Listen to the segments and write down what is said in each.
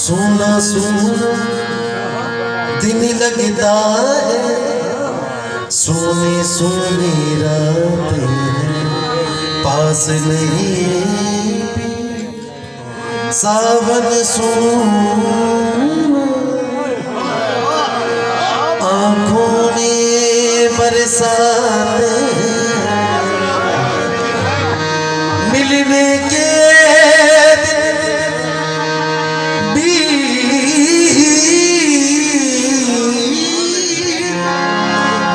सोना सोना दिन लगता है, सोने सोने रातें हैं, पास नहीं सावन आंखों में बरसाते मिलने के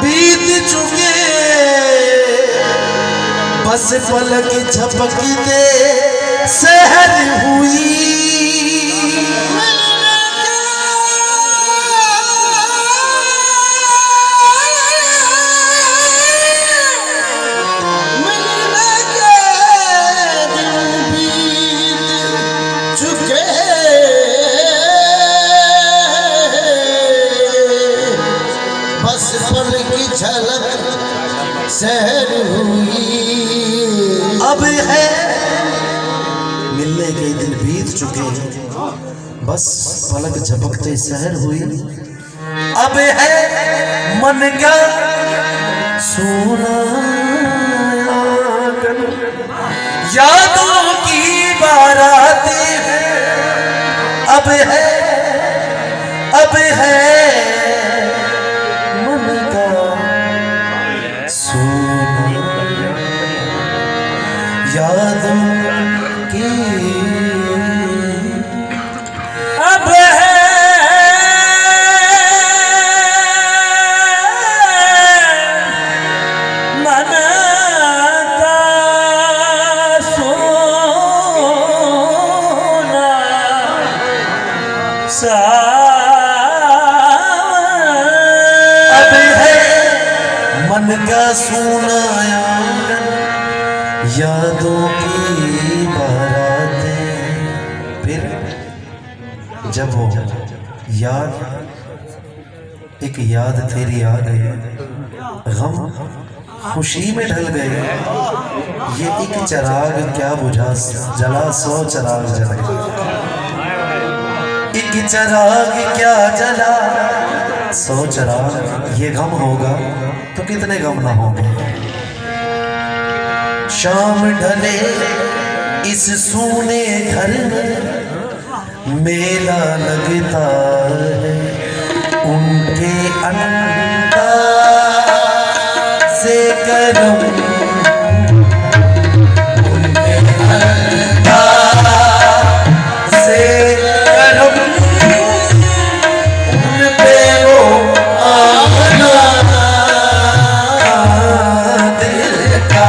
बीत चुके, बस पलक झपकते सहर हुई। शहर हुई अब है, मिलने के दिन बीत चुके हैं, बस पलक झपकते शहर हुई। अब है मन का सोना यादों की बारातें हैं। अब है यादों की अब है मन का सोना अब है मन का सोना यादों की बारातें। फिर जब हो याद, एक याद तेरी आ गई, गम खुशी में ढल गए। ये एक चिराग क्या बुझा, जला 100 चिराग जल गए। एक चिराग क्या जला 100 चिराग। ये गम होगा तो कितने गम ना होंगे। शाम ढले इस सूने घर में मेला लगता है, उनके अंदाज़ से करम, उनके अंदाज़ से करम, उन पे वो आना दिल का।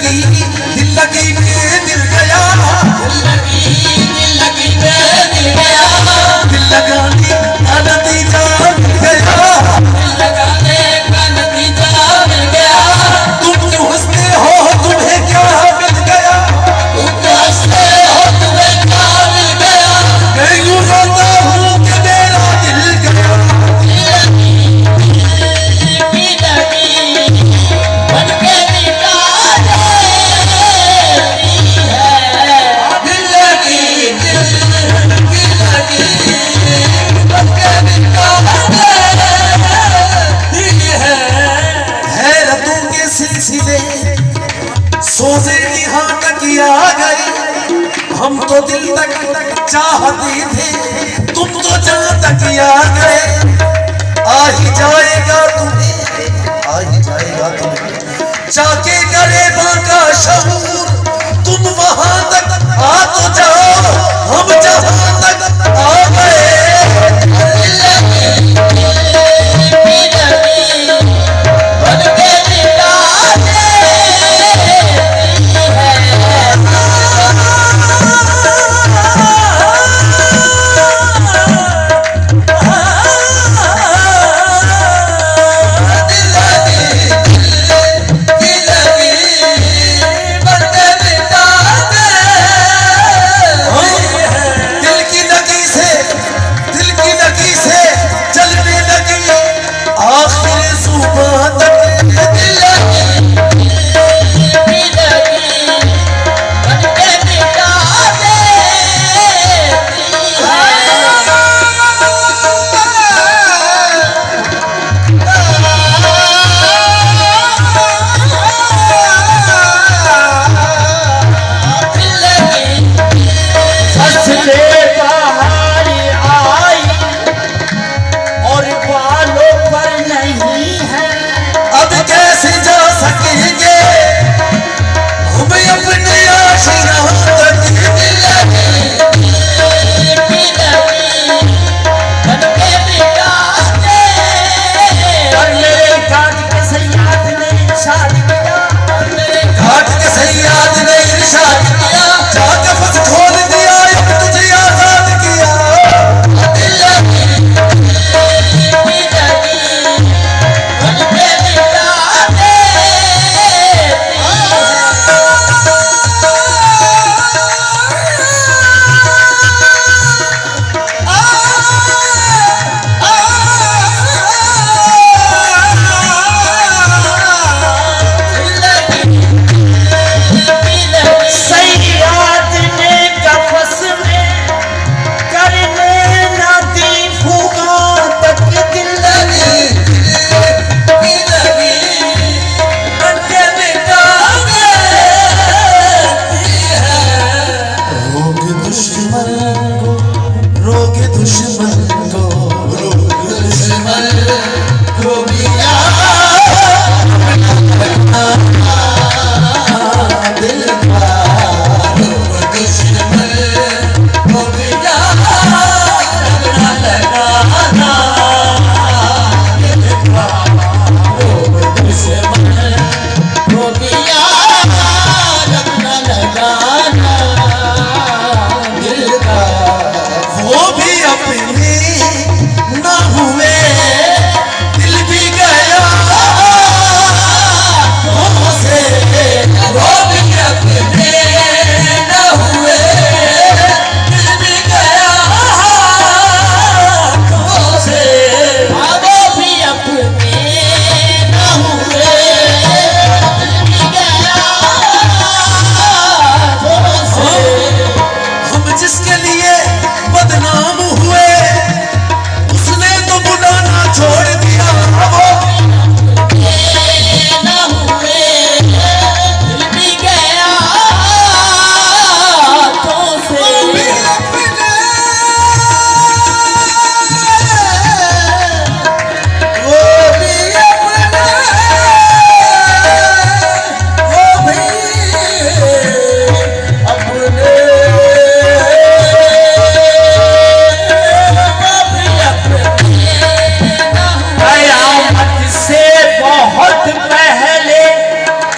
लगी में दिल गया, दिल लगाने का नतीजा मिल गया, तुम क्यों हंसते हो तुम्हें क्या मिल गया, मैं यूं रोता हूँ कि मेरा दिल गया। सोचे यहाँ तक आ गए, हम तो दिल तक चाहते थे, तुम तो जहाँ तक आ गए। आ ही जाएगा तुम्हें जाके गरीबों का शऊर, तुम वहां तक आ तो जाओ, हम जहाँ तक आ गए।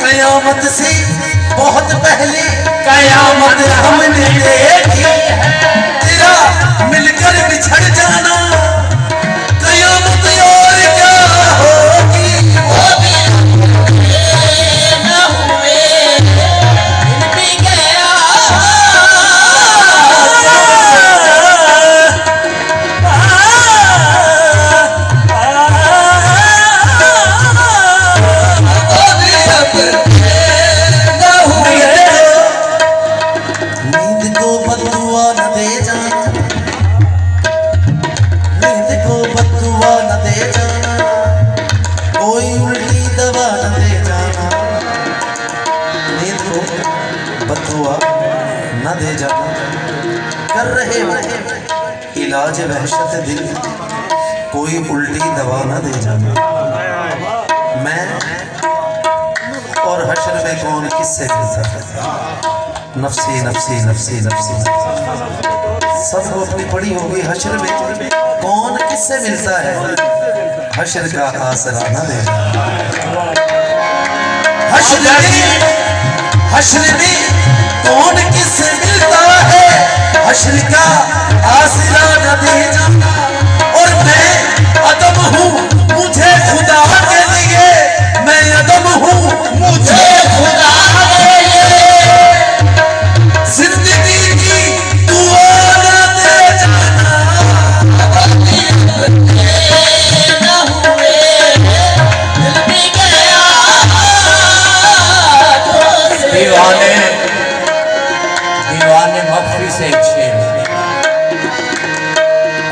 कयामत से बहुत पहले कयामत हमने देखी है, तेरा मिलकर बिछड़ जाना कयामत और क्या होगी। न दे जाना, कर रहे हो इलाज वहशत दिल, कोई उल्टी दवा न दे जाना। मैं और हश्र में कौन किससे मिलता है, नफसी नफसी नफसी नफसी, सबको अपनी पड़ी होगी। हश्र में कौन किससे मिलता है, हश्र का आसरा न दे जाना। हश्र में कौन किससे मिलता है, हश्र का आसरा न दे जाना। और मैं अदम हूँ मुझे खुदा के लिए, मैं अदम हूँ मुझे खुदा के लिए, जिंदगी की दुआ न दे जाना। दीवाने मखफी से एक शेर,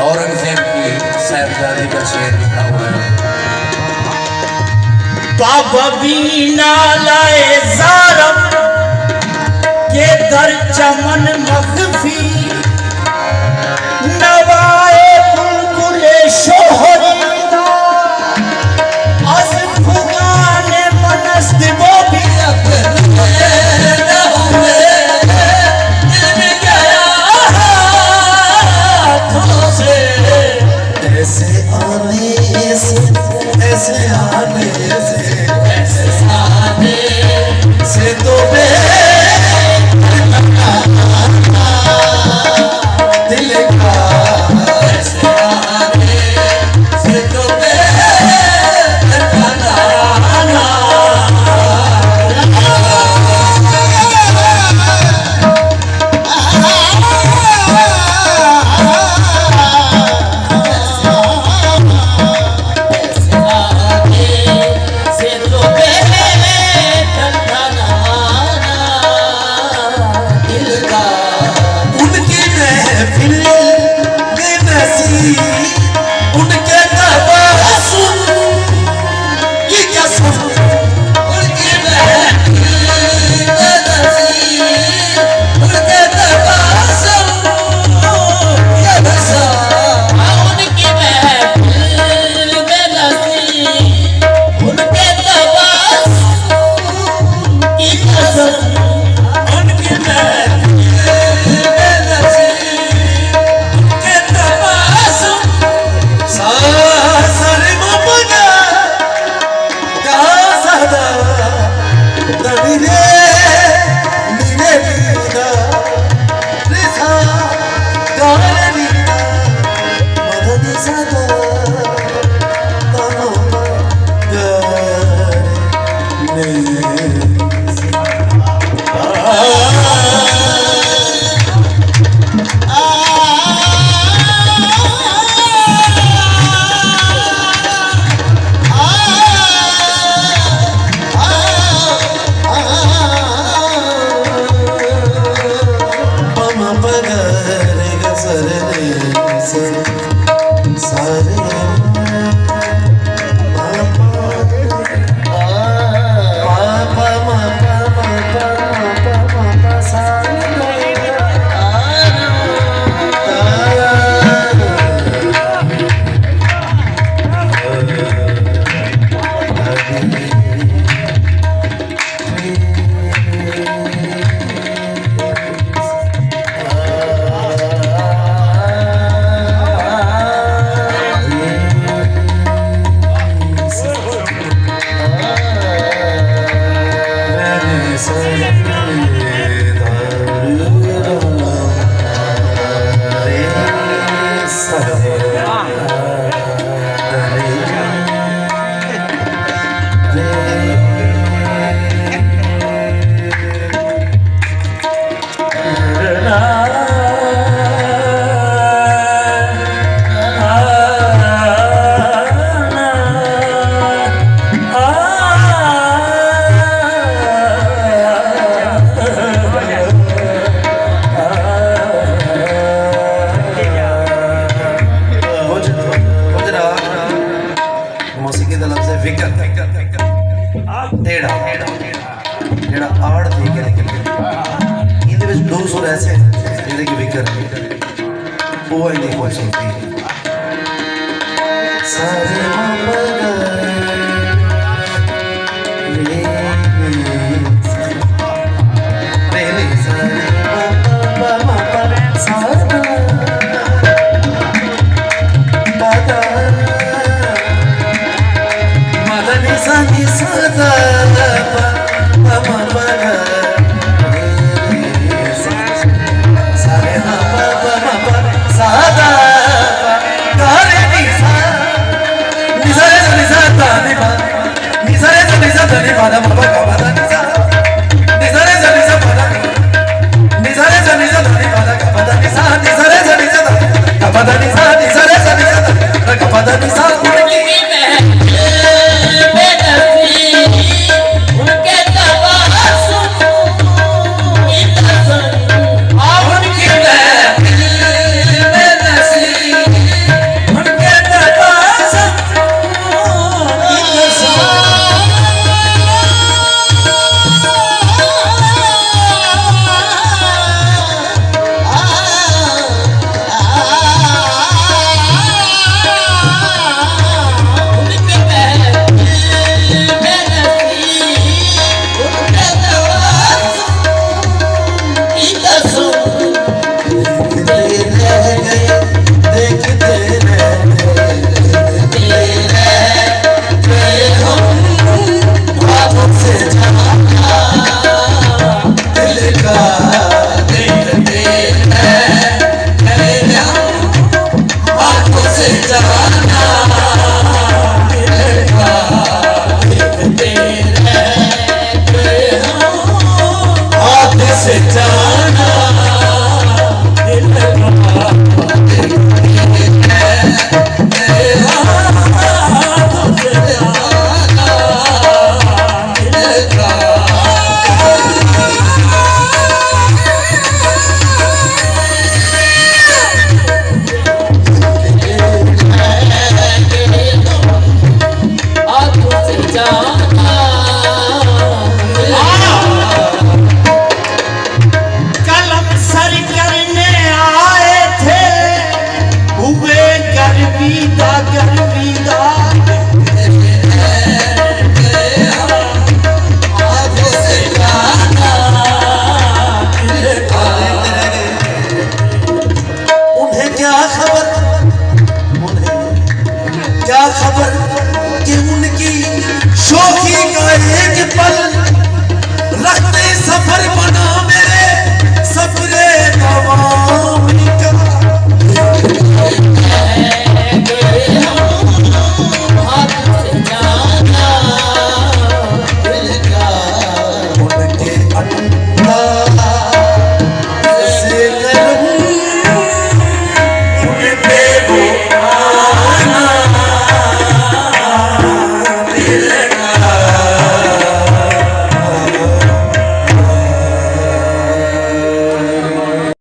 औरंगजेब की साहबजादी का शेर लिखा हुआ है। बाबा बीना लाए ज़ारम के दर चमन मखफी, नवाए बुलबुले शोहरीदा अज़ फुगाने बनस्त वो भी ऐसे आने से तो दिल का, ऐसे आने से तो say टेढ़ा ਜਿਹੜਾ ਆੜ ਦੇ ਕੇ ਨਿਕਲਿਆ ਇਹਦੇ ਵਿੱਚ ਦੋ ਸੁਰ ਐਸੇ ਜਿਹੜੇ ਕਿ ਵਿਕਰ ਉਹ ਹੈ ਨਹੀਂ ਕੋਈ ਸੁਣਦੀ ਸਾਰੇ Pada